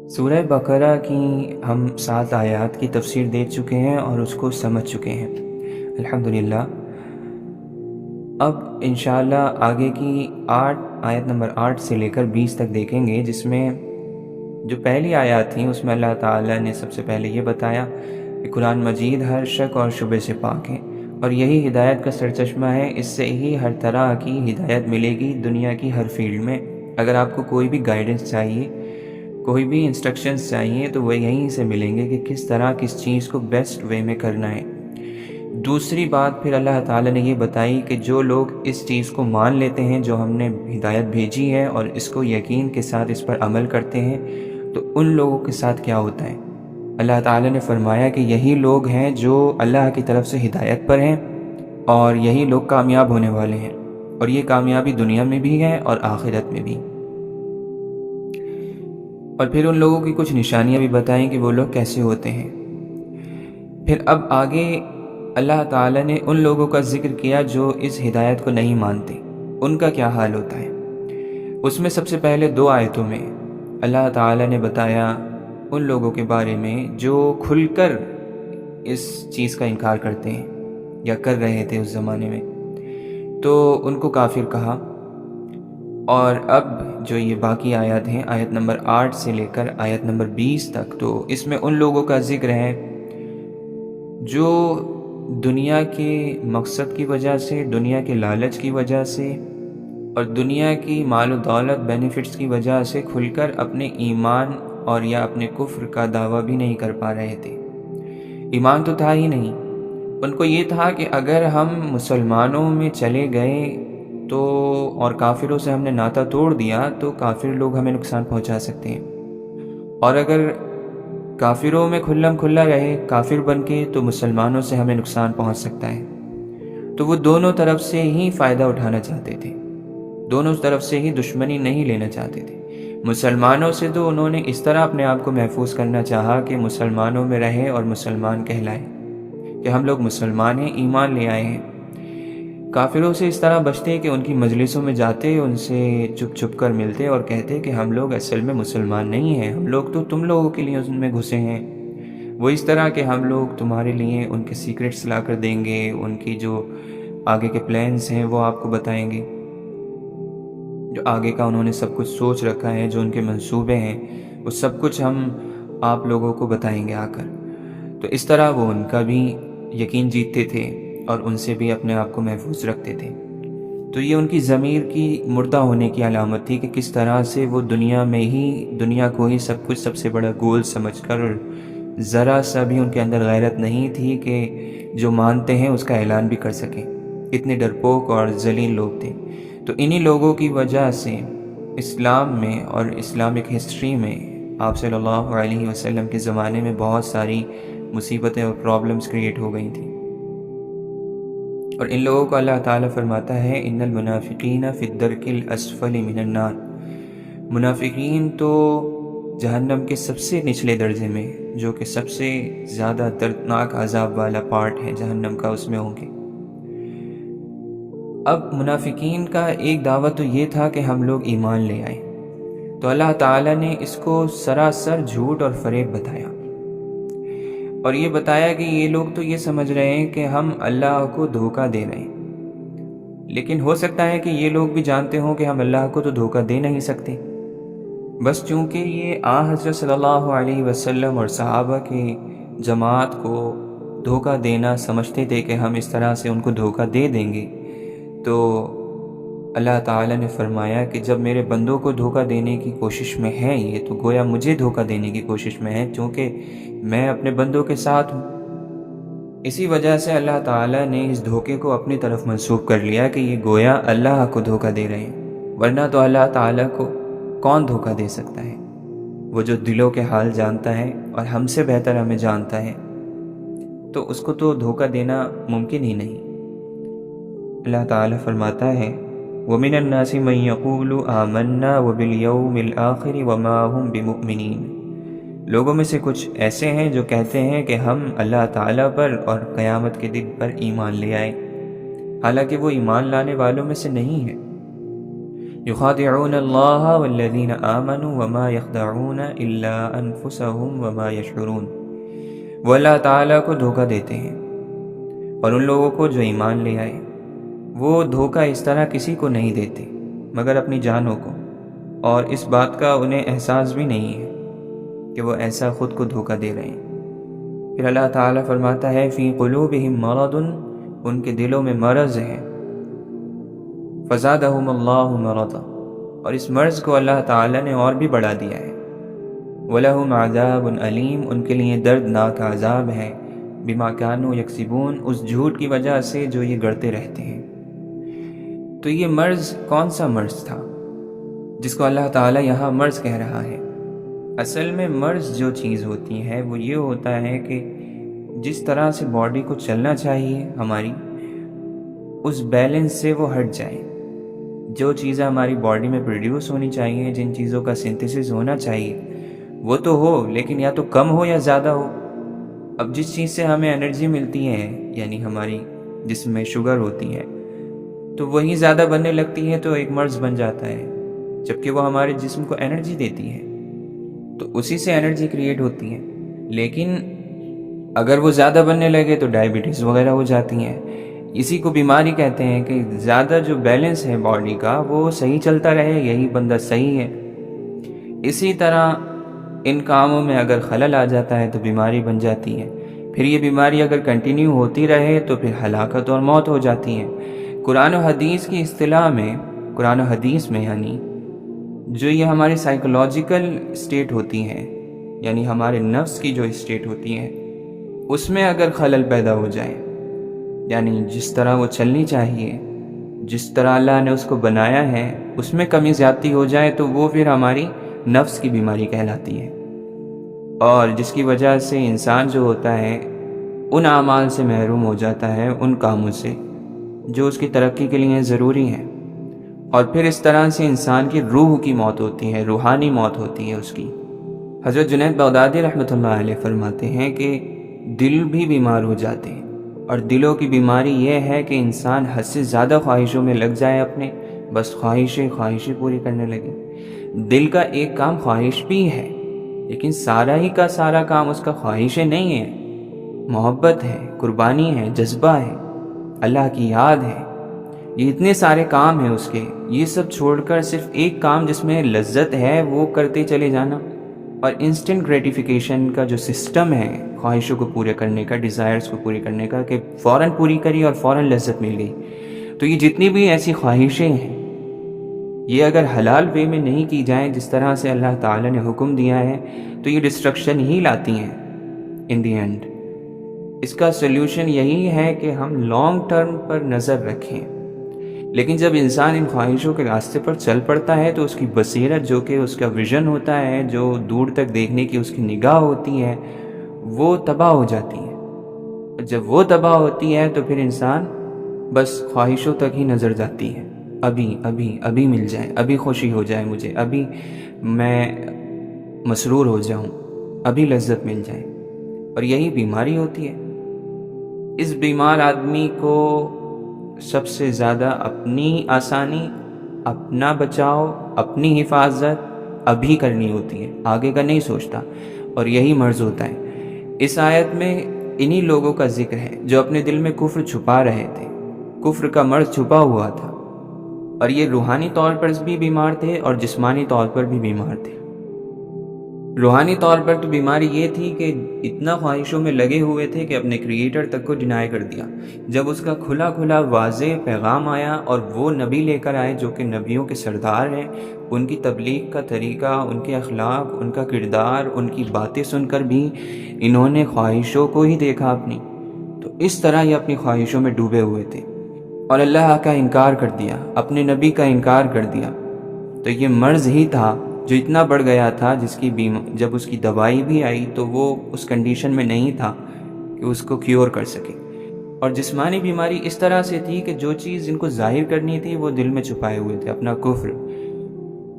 سورہ بقرہ کی ہم 7 آیات کی تفسیر دیکھ چکے ہیں اور اس کو سمجھ چکے ہیں الحمدللہ۔ اب انشاءاللہ آگے کی آیت نمبر 8 سے لے کر 20 تک دیکھیں گے، جس میں جو پہلی آیات تھیں اس میں اللہ تعالیٰ نے سب سے پہلے یہ بتایا کہ قرآن مجید ہر شک اور شبہ سے پاک ہے اور یہی ہدایت کا سرچشمہ ہے، اس سے ہی ہر طرح کی ہدایت ملے گی دنیا کی ہر فیلڈ میں۔ اگر آپ کو کوئی بھی گائیڈنس چاہیے، کوئی بھی انسٹرکشنز چاہیے تو وہ یہیں سے ملیں گے کہ کس طرح کس چیز کو بیسٹ وے میں کرنا ہے۔ دوسری بات پھر اللہ تعالیٰ نے یہ بتائی کہ جو لوگ اس چیز کو مان لیتے ہیں جو ہم نے ہدایت بھیجی ہے اور اس کو یقین کے ساتھ اس پر عمل کرتے ہیں تو ان لوگوں کے ساتھ کیا ہوتا ہے۔ اللہ تعالیٰ نے فرمایا کہ یہی لوگ ہیں جو اللہ کی طرف سے ہدایت پر ہیں اور یہی لوگ کامیاب ہونے والے ہیں، اور یہ کامیابی دنیا میں بھی ہے اور آخرت میں بھی۔ اور پھر ان لوگوں کی کچھ نشانیاں بھی بتائیں کہ وہ لوگ کیسے ہوتے ہیں۔ پھر اب آگے اللہ تعالیٰ نے ان لوگوں کا ذکر کیا جو اس ہدایت کو نہیں مانتے، ان کا کیا حال ہوتا ہے۔ اس میں سب سے پہلے 2 آیتوں میں اللہ تعالیٰ نے بتایا ان لوگوں کے بارے میں جو کھل کر اس چیز کا انکار کرتے ہیں یا کر رہے تھے اس زمانے میں، تو ان کو کافر کہا۔ اور اب جو یہ باقی آیات ہیں، آیت نمبر 8 سے لے کر آیت نمبر 20 تک، تو اس میں ان لوگوں کا ذکر ہے جو دنیا کے مقصد کی وجہ سے، دنیا کے لالچ کی وجہ سے اور دنیا کی مال و دولت بینیفٹس کی وجہ سے کھل کر اپنے ایمان اور یا اپنے کفر کا دعویٰ بھی نہیں کر پا رہے تھے۔ ایمان تو تھا ہی نہیں، ان کو یہ تھا کہ اگر ہم مسلمانوں میں چلے گئے تو اور کافروں سے ہم نے ناطہ توڑ دیا تو کافر لوگ ہمیں نقصان پہنچا سکتے ہیں، اور اگر کافروں میں کھلم کھلا رہے کافر بن کے تو مسلمانوں سے ہمیں نقصان پہنچ سکتا ہے۔ تو وہ دونوں طرف سے ہی فائدہ اٹھانا چاہتے تھے، دونوں طرف سے ہی دشمنی نہیں لینا چاہتے تھے۔ مسلمانوں سے تو انہوں نے اس طرح اپنے آپ کو محفوظ کرنا چاہا کہ مسلمانوں میں رہے اور مسلمان کہلائے کہ ہم لوگ مسلمان ہیں، ایمان لے آئے ہیں۔ کافروں سے اس طرح بچتے کہ ان کی مجلسوں میں جاتے، ان سے چھپ چھپ کر ملتے اور کہتے کہ ہم لوگ اصل میں مسلمان نہیں ہیں، ہم لوگ تو تم لوگوں کے لیے ان میں گھسے ہیں۔ وہ اس طرح کہ ہم لوگ تمہارے لیے ان کے سیکرٹس لا کر دیں گے، ان کی جو آگے کے پلانز ہیں وہ آپ کو بتائیں گے، جو آگے کا انہوں نے سب کچھ سوچ رکھا ہے، جو ان کے منصوبے ہیں وہ سب کچھ ہم آپ لوگوں کو بتائیں گے آ کر۔ تو اس طرح وہ ان کا بھی یقین جیتتے تھے اور ان سے بھی اپنے آپ کو محفوظ رکھتے تھے۔ تو یہ ان کی ضمیر کی مردہ ہونے کی علامت تھی کہ کس طرح سے وہ دنیا کو ہی سب کچھ سب سے بڑا گول سمجھ کر، اور ذرا سا بھی ان کے اندر غیرت نہیں تھی کہ جو مانتے ہیں اس کا اعلان بھی کر سکیں۔ اتنے ڈرپوک اور ذلیل لوگ تھے۔ تو انہی لوگوں کی وجہ سے اسلام میں اور اسلامک ہسٹری میں آپ صلی اللہ علیہ وسلم کے زمانے میں بہت ساری مصیبتیں اور پرابلمز کریٹ ہو گئی تھیں، اور ان لوگوں کو اللہ تعالیٰ فرماتا ہے ان المنافقین فی الدرک الاسفل من النار۔ منافقین تو جہنم کے سب سے نچلے درجے میں، جو کہ سب سے زیادہ دردناک عذاب والا پارٹ ہے جہنم کا، اس میں ہوں گے۔ اب منافقین کا ایک دعویٰ تو یہ تھا کہ ہم لوگ ایمان لے آئے، تو اللہ تعالیٰ نے اس کو سراسر جھوٹ اور فریب بتایا، اور یہ بتایا کہ یہ لوگ تو یہ سمجھ رہے ہیں کہ ہم اللہ کو دھوکہ دے رہے ہیں، لیکن ہو سکتا ہے کہ یہ لوگ بھی جانتے ہوں کہ ہم اللہ کو تو دھوکہ دے نہیں سکتے، بس چونکہ یہ حضرت صلی اللہ علیہ وسلم اور صحابہ کی جماعت کو دھوکہ دینا سمجھتے تھے کہ ہم اس طرح سے ان کو دھوکہ دے دیں گے، تو اللہ تعالیٰ نے فرمایا کہ جب میرے بندوں کو دھوکہ دینے کی کوشش میں ہے یہ، تو گویا مجھے دھوکہ دینے کی کوشش میں ہے، چونکہ میں اپنے بندوں کے ساتھ ہوں۔ اسی وجہ سے اللہ تعالیٰ نے اس دھوکے کو اپنی طرف منسوب کر لیا کہ یہ گویا اللہ کو دھوکہ دے رہے ہیں، ورنہ تو اللہ تعالیٰ کو کون دھوکہ دے سکتا ہے؟ وہ جو دلوں کے حال جانتا ہے اور ہم سے بہتر ہمیں جانتا ہے، تو اس کو تو دھوکہ دینا ممکن ہی نہیں۔ اللہ تعالیٰ فرماتا ہے وَمِنَ النَّاسِ مَن يَقُولُ آمَنَّا وَبِالْيَوْمِ الْآخِرِ وَمَا هُمْ بِمُؤْمِنِينَ۔ لوگوں میں سے کچھ ایسے ہیں جو کہتے ہیں کہ ہم اللہ تعالیٰ پر اور قیامت کے دن پر ایمان لے آئے، حالانکہ وہ ایمان لانے والوں میں سے نہیں ہے۔ یخادعون اللہ والذین آمنوا وما یخدعون الا انفسهم وما یشعرون، وہ اللہ تعالیٰ کو دھوکہ دیتے ہیں اور ان لوگوں کو جو ایمان لے آئے وہ دھوکہ اس طرح کسی کو نہیں دیتے مگر اپنی جانوں کو، اور اس بات کا انہیں احساس بھی نہیں ہے کہ وہ ایسا خود کو دھوکہ دے رہے ہیں۔ پھر اللہ تعالیٰ فرماتا ہے فی قلوبہم مرض، ان کے دلوں میں مرض ہے، فزادہم اللہ مرضا، اور اس مرض کو اللہ تعالیٰ نے اور بھی بڑھا دیا ہے، وَلَهُمْ عَذَابٌ علیم، ان کے لیے دردناک عذاب ہے، بما کانوا یکسبون، اس جھوٹ کی وجہ سے جو یہ گڑتے رہتے ہیں۔ تو یہ مرض کون سا مرض تھا جس کو اللہ تعالیٰ یہاں مرض کہہ رہا ہے؟ اصل میں مرض جو چیز ہوتی ہے وہ یہ ہوتا ہے کہ جس طرح سے باڈی کو چلنا چاہیے ہماری، اس بیلنس سے وہ ہٹ جائے۔ جو چیزیں ہماری باڈی میں پروڈیوس ہونی چاہیے، جن چیزوں کا سنتھسس ہونا چاہیے وہ تو ہو، لیکن یا تو کم ہو یا زیادہ ہو۔ اب جس چیز سے ہمیں انرجی ملتی ہے، یعنی ہماری جسم میں شوگر ہوتی ہے، تو وہی زیادہ بننے لگتی ہے تو ایک مرض بن جاتا ہے، جبکہ وہ ہمارے جسم کو انرجی دیتی ہے تو اسی سے انرجی کریٹ ہوتی ہے۔ لیکن اگر وہ زیادہ بننے لگے تو ڈائبٹیز وغیرہ ہو جاتی ہیں۔ اسی کو بیماری کہتے ہیں کہ زیادہ جو بیلنس ہے باڈی کا وہ صحیح چلتا رہے، یہی بندہ صحیح ہے۔ اسی طرح ان کاموں میں اگر خلل آ جاتا ہے تو بیماری بن جاتی ہے، پھر یہ بیماری اگر کنٹینیو ہوتی رہے تو پھر ہلاکت اور موت ہو جاتی ہے۔ قرآن و حدیث کی اصطلاح میں، قرآن و حدیث میں یعنی جو یہ ہماری سائیکولوجیکل اسٹیٹ ہوتی ہے، یعنی ہمارے نفس کی جو اسٹیٹ ہوتی ہے، اس میں اگر خلل پیدا ہو جائے، یعنی جس طرح وہ چلنی چاہیے، جس طرح اللہ نے اس کو بنایا ہے، اس میں کمی زیادتی ہو جائے تو وہ پھر ہماری نفس کی بیماری کہلاتی ہے، اور جس کی وجہ سے انسان جو ہوتا ہے ان اعمال سے محروم ہو جاتا ہے، ان کاموں سے جو اس کی ترقی کے لیے ضروری ہیں، اور پھر اس طرح سے انسان کی روح کی موت ہوتی ہے، روحانی موت ہوتی ہے اس کی۔ حضرت جنید بغدادی رحمۃ اللہ علیہ فرماتے ہیں کہ دل بھی بیمار ہو جاتے ہیں، اور دلوں کی بیماری یہ ہے کہ انسان حد سے زیادہ خواہشوں میں لگ جائے، اپنے بس خواہشیں پوری کرنے لگے۔ دل کا ایک کام خواہش بھی ہے، لیکن سارا ہی کا سارا کام اس کا خواہشیں نہیں ہے، محبت ہے، قربانی ہے، جذبہ ہے، اللہ کی یاد ہے، یہ اتنے سارے کام ہیں اس کے، یہ سب چھوڑ کر صرف ایک کام جس میں لذت ہے وہ کرتے چلے جانا، اور انسٹنٹ گریٹیفیکیشن کا جو سسٹم ہے خواہشوں کو پورے کرنے کا، ڈیزائرز کو پورے کرنے کا، کہ فوراً پوری کری اور فوراً لذت مل گئی۔ تو یہ جتنی بھی ایسی خواہشیں ہیں، یہ اگر حلال وے میں نہیں کی جائیں جس طرح سے اللہ تعالیٰ نے حکم دیا ہے، تو یہ ڈسٹرکشن ہی لاتی ہیں ان دی اینڈ۔ اس کا سلیوشن یہی ہے کہ ہم لانگ ٹرم پر نظر رکھیں۔ لیکن جب انسان ان خواہشوں کے راستے پر چل پڑتا ہے تو اس کی بصیرت، جو کہ اس کا ویژن ہوتا ہے، جو دور تک دیکھنے کی اس کی نگاہ ہوتی ہے، وہ تباہ ہو جاتی ہے۔ جب وہ تباہ ہوتی ہے تو پھر انسان بس خواہشوں تک ہی نظر جاتی ہے، ابھی مل جائے، ابھی خوشی ہو جائے مجھے، ابھی میں مسرور ہو جاؤں، ابھی لذت مل جائے، اور یہی بیماری ہوتی ہے۔ اس بیمار آدمی کو سب سے زیادہ اپنی آسانی، اپنا بچاؤ، اپنی حفاظت ابھی کرنی ہوتی ہے، آگے کا نہیں سوچتا، اور یہی مرض ہوتا ہے۔ اس آیت میں انہی لوگوں کا ذکر ہے جو اپنے دل میں کفر چھپا رہے تھے، کفر کا مرض چھپا ہوا تھا، اور یہ روحانی طور پر بھی بیمار تھے اور جسمانی طور پر بھی بیمار تھے۔ روحانی طور پر تو بیماری یہ تھی کہ اتنا خواہشوں میں لگے ہوئے تھے کہ اپنے کریٹر تک کو ڈینائی کر دیا۔ جب اس کا کھلا واضح پیغام آیا، اور وہ نبی لے کر آئے جو کہ نبیوں کے سردار ہیں، ان کی تبلیغ کا طریقہ، ان کے اخلاق، ان کا کردار، ان کی باتیں سن کر بھی انہوں نے خواہشوں کو ہی دیکھا اپنی، تو اس طرح یہ اپنی خواہشوں میں ڈوبے ہوئے تھے اور اللہ کا انکار کر دیا، اپنے نبی کا انکار کر دیا۔ تو یہ مرض ہی تھا جو اتنا بڑھ گیا تھا، جس کی جب اس کی دوائی بھی آئی تو وہ اس کنڈیشن میں نہیں تھا کہ اس کو کیور کر سکے۔ اور جسمانی بیماری اس طرح سے تھی کہ جو چیز ان کو ظاہر کرنی تھی وہ دل میں چھپائے ہوئے تھے، اپنا کفر،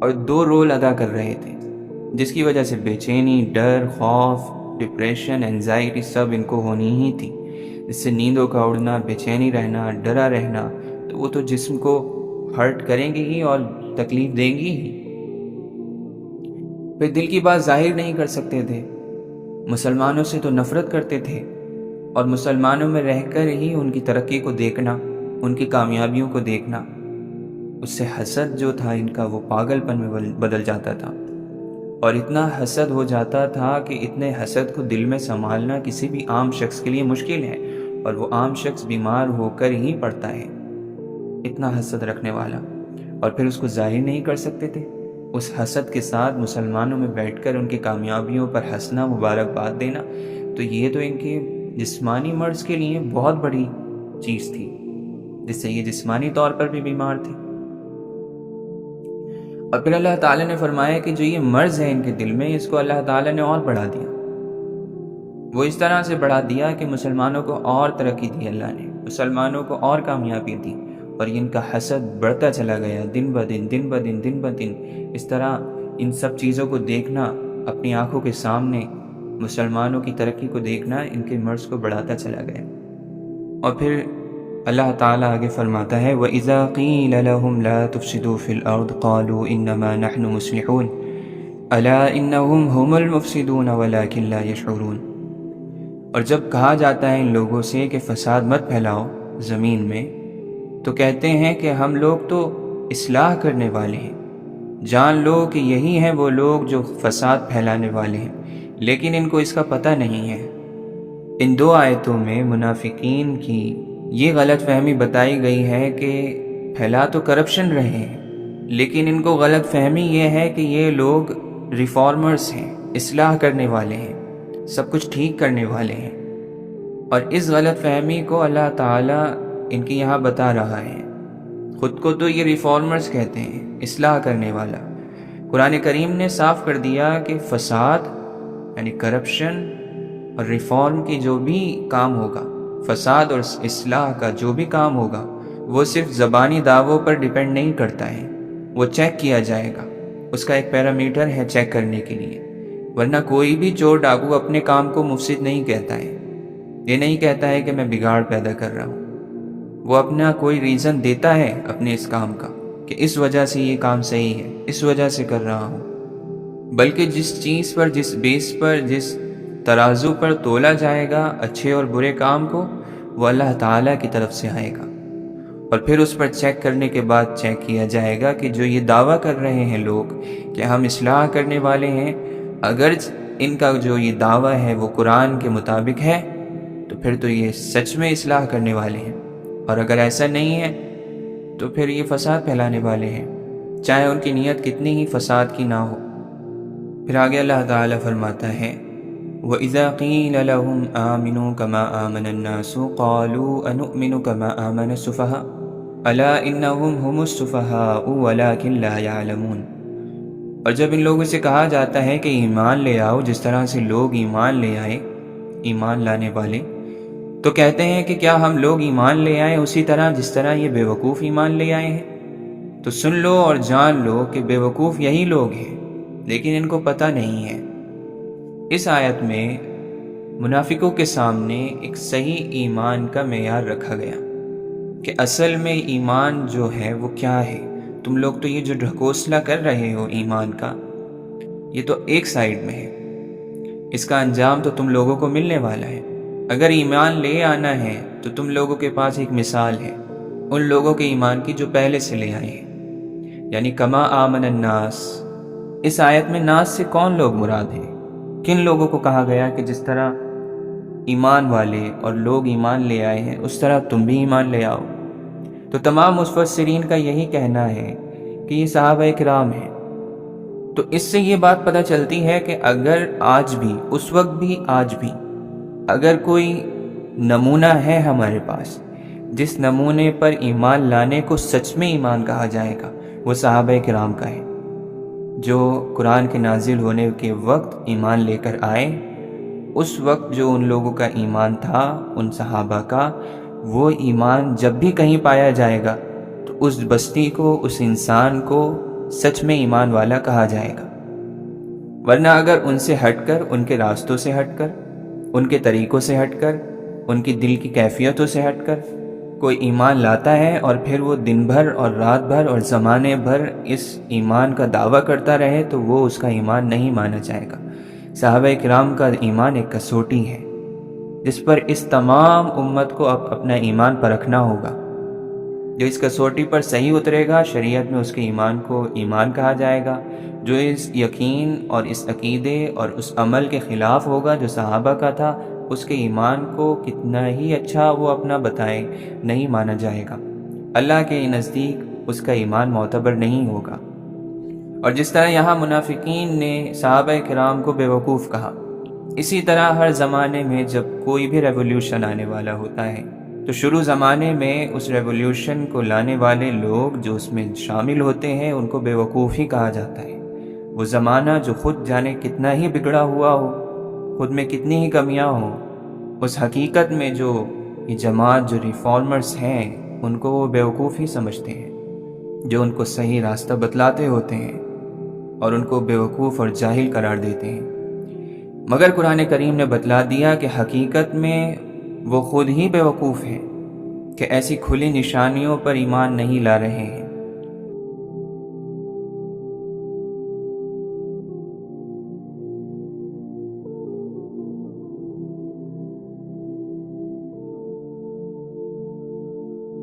اور دو رول ادا کر رہے تھے، جس کی وجہ سے بے چینی، ڈر، خوف، ڈپریشن، انزائٹی سب ان کو ہونی ہی تھی، جس سے نیندوں کا اڑنا، بے چینی رہنا، ڈرا رہنا، تو وہ تو جسم کو ہرٹ کریں گے ہی، اور تکلیف دیں گی ہی۔ پھر دل کی بات ظاہر نہیں کر سکتے تھے، مسلمانوں سے تو نفرت کرتے تھے، اور مسلمانوں میں رہ کر ہی ان کی ترقی کو دیکھنا، ان کی کامیابیوں کو دیکھنا، اس سے حسد جو تھا ان کا وہ پاگل پن میں بدل جاتا تھا، اور اتنا حسد ہو جاتا تھا کہ اتنے حسد کو دل میں سنبھالنا کسی بھی عام شخص کے لیے مشکل ہے، اور وہ عام شخص بیمار ہو کر ہی پڑتا ہے، اتنا حسد رکھنے والا، اور پھر اس کو ظاہر نہیں کر سکتے تھے۔ اس حسد کے ساتھ مسلمانوں میں بیٹھ کر ان کی کامیابیوں پر ہنسنا، مبارکباد دینا، تو یہ تو ان کے جسمانی مرض کے لیے بہت بڑی چیز تھی، جس سے یہ جسمانی طور پر بھی بیمار تھے۔ اور پھر اللہ تعالیٰ نے فرمایا کہ جو یہ مرض ہے ان کے دل میں، اس کو اللہ تعالیٰ نے اور بڑھا دیا۔ وہ اس طرح سے بڑھا دیا کہ مسلمانوں کو اور ترقی دی، اللہ نے مسلمانوں کو اور کامیابی دی، اور ان کا حسد بڑھتا چلا گیا دن بدن۔ اس طرح ان سب چیزوں کو دیکھنا، اپنی آنکھوں کے سامنے مسلمانوں کی ترقی کو دیکھنا، ان کے مرض کو بڑھاتا چلا گیا۔ اور پھر اللہ تعالیٰ آگے فرماتا ہے وَإِذَا قِيلَ لَهُمْ لَا تُفْسِدُوا فِي الْأَرْضِ قَالُوا إِنَّمَا نَحْنُ مُصْلِحُونَ أَلَا إِنَّهُمْ هُمُ الْمُفْسِدُونَ وَلَكِنْ لَا يَشْعُرُونَ۔ اور جب کہا جاتا ہے ان لوگوں سے کہ فساد مت پھیلاؤ زمین میں، تو کہتے ہیں کہ ہم لوگ تو اصلاح کرنے والے ہیں، جان لو کہ یہی ہیں وہ لوگ جو فساد پھیلانے والے ہیں، لیکن ان کو اس کا پتہ نہیں ہے۔ ان دو آیتوں میں منافقین کی یہ غلط فہمی بتائی گئی ہے کہ پھیلا تو کرپشن رہے ہیں، لیکن ان کو غلط فہمی یہ ہے کہ یہ لوگ ریفارمرز ہیں، اصلاح کرنے والے ہیں، سب کچھ ٹھیک کرنے والے ہیں، اور اس غلط فہمی کو اللہ تعالیٰ ان کی یہاں بتا رہا ہے۔ خود کو تو یہ ریفارمرز کہتے ہیں، اصلاح کرنے والا۔ قرآن کریم نے صاف کر دیا کہ فساد یعنی کرپشن اور ریفارم کی جو بھی کام ہوگا، فساد اور اصلاح کا جو بھی کام ہوگا، وہ صرف زبانی دعووں پر ڈیپینڈ نہیں کرتا ہے، وہ چیک کیا جائے گا، اس کا ایک پیرامیٹر ہے چیک کرنے کے لیے۔ ورنہ کوئی بھی چور ڈاکو اپنے کام کو مفسد نہیں کہتا ہے، یہ نہیں کہتا ہے کہ میں بگاڑ پیدا کر رہا ہوں، وہ اپنا کوئی ریزن دیتا ہے اپنے اس کام کا کہ اس وجہ سے یہ کام صحیح ہے، اس وجہ سے کر رہا ہوں۔ بلکہ جس چیز پر، جس بیس پر، جس ترازو پر تولا جائے گا اچھے اور برے کام کو، وہ اللہ تعالیٰ کی طرف سے آئے گا، اور پھر اس پر چیک کرنے کے بعد چیک کیا جائے گا کہ جو یہ دعویٰ کر رہے ہیں لوگ کہ ہم اصلاح کرنے والے ہیں، اگر ان کا جو یہ دعویٰ ہے وہ قرآن کے مطابق ہے تو پھر تو یہ سچ میں اصلاح کرنے والے ہیں، اور اگر ایسا نہیں ہے تو پھر یہ فساد پھیلانے والے ہیں، چاہے ان کی نیت کتنی ہی فساد کی نہ ہو۔ پھر آگے اللہ تعالیٰ فرماتا ہے وَإِذَا قِيلَ لَهُمْ آمِنُوا كَمَا آمَنَ النَّاسُ قَالُوا أَنُؤْمِنُ كَمَا آمَنَ السُّفَهَاءُ أَلَا إِنَّهُمْ هُمُ السُّفَهَاءُ وَلَكِنْ لَا يَعْلَمُونَ۔ اور جب ان لوگوں سے کہا جاتا ہے کہ ایمان لے آؤ جس طرح سے لوگ ایمان لے آئے، ایمان لانے والے، تو کہتے ہیں کہ کیا ہم لوگ ایمان لے آئیں اسی طرح جس طرح یہ بے وقوف ایمان لے آئے ہیں؟ تو سن لو اور جان لو کہ بے وقوف یہی لوگ ہیں، لیکن ان کو پتہ نہیں ہے۔ اس آیت میں منافقوں کے سامنے ایک صحیح ایمان کا معیار رکھا گیا کہ اصل میں ایمان جو ہے وہ کیا ہے۔ تم لوگ تو یہ جو ڈھکوسلا کر رہے ہو ایمان کا، یہ تو ایک سائیڈ میں ہے، اس کا انجام تو تم لوگوں کو ملنے والا ہے۔ اگر ایمان لے آنا ہے تو تم لوگوں کے پاس ایک مثال ہے ان لوگوں کے ایمان کی جو پہلے سے لے آئے ہیں، یعنی کما آمن الناس۔ اس آیت میں ناس سے کون لوگ مراد ہیں؟ کن لوگوں کو کہا گیا کہ جس طرح ایمان والے اور لوگ ایمان لے آئے ہیں اس طرح تم بھی ایمان لے آؤ؟ تو تمام مفسرین کا یہی کہنا ہے کہ یہ صحابہ کرام ہیں۔ تو اس سے یہ بات پتہ چلتی ہے کہ اگر آج بھی، اس وقت بھی، آج بھی اگر کوئی نمونہ ہے ہمارے پاس جس نمونے پر ایمان لانے کو سچ میں ایمان کہا جائے گا، وہ صحابہ کرام کا ہے، جو قرآن کے نازل ہونے کے وقت ایمان لے کر آئے۔ اس وقت جو ان لوگوں کا ایمان تھا، ان صحابہ کا، وہ ایمان جب بھی کہیں پایا جائے گا تو اس بستی کو، اس انسان کو سچ میں ایمان والا کہا جائے گا۔ ورنہ اگر ان سے ہٹ کر، ان کے راستوں سے ہٹ کر، ان کے طریقوں سے ہٹ کر، ان کی دل کی کیفیتوں سے ہٹ کر کوئی ایمان لاتا ہے اور پھر وہ دن بھر اور رات بھر اور زمانے بھر اس ایمان کا دعویٰ کرتا رہے تو وہ اس کا ایمان نہیں مانا جائے گا۔ صحابہ کرام کا ایمان ایک کسوٹی ہے جس پر اس تمام امت کو اب اپنا ایمان پرکھنا ہوگا۔ جو اس کسوٹی پر صحیح اترے گا، شریعت میں اس کے ایمان کو ایمان کہا جائے گا۔ جو اس یقین اور اس عقیدے اور اس عمل کے خلاف ہوگا جو صحابہ کا تھا، اس کے ایمان کو کتنا ہی اچھا وہ اپنا بتائے، نہیں مانا جائے گا۔ اللہ کے نزدیک اس کا ایمان معتبر نہیں ہوگا۔ اور جس طرح یہاں منافقین نے صحابہ کرام کو بیوقوف کہا، اسی طرح ہر زمانے میں جب کوئی بھی ریولیوشن آنے والا ہوتا ہے تو شروع زمانے میں اس ریولیوشن کو لانے والے لوگ جو اس میں شامل ہوتے ہیں ان کو بیوقوف ہی کہا جاتا ہے۔ وہ زمانہ جو خود جانے کتنا ہی بگڑا ہوا ہو، خود میں کتنی ہی کمیاں ہوں، اس حقیقت میں جو یہ جماعت جو ریفارمرز ہیں ان کو وہ بیوقوف ہی سمجھتے ہیں، جو ان کو صحیح راستہ بتلاتے ہوتے ہیں اور ان کو بیوقوف اور جاہل قرار دیتے ہیں۔ مگر قرآن کریم نے بتلا دیا کہ حقیقت میں وہ خود ہی بیوقوف ہیں کہ ایسی کھلی نشانیوں پر ایمان نہیں لا رہے ہیں۔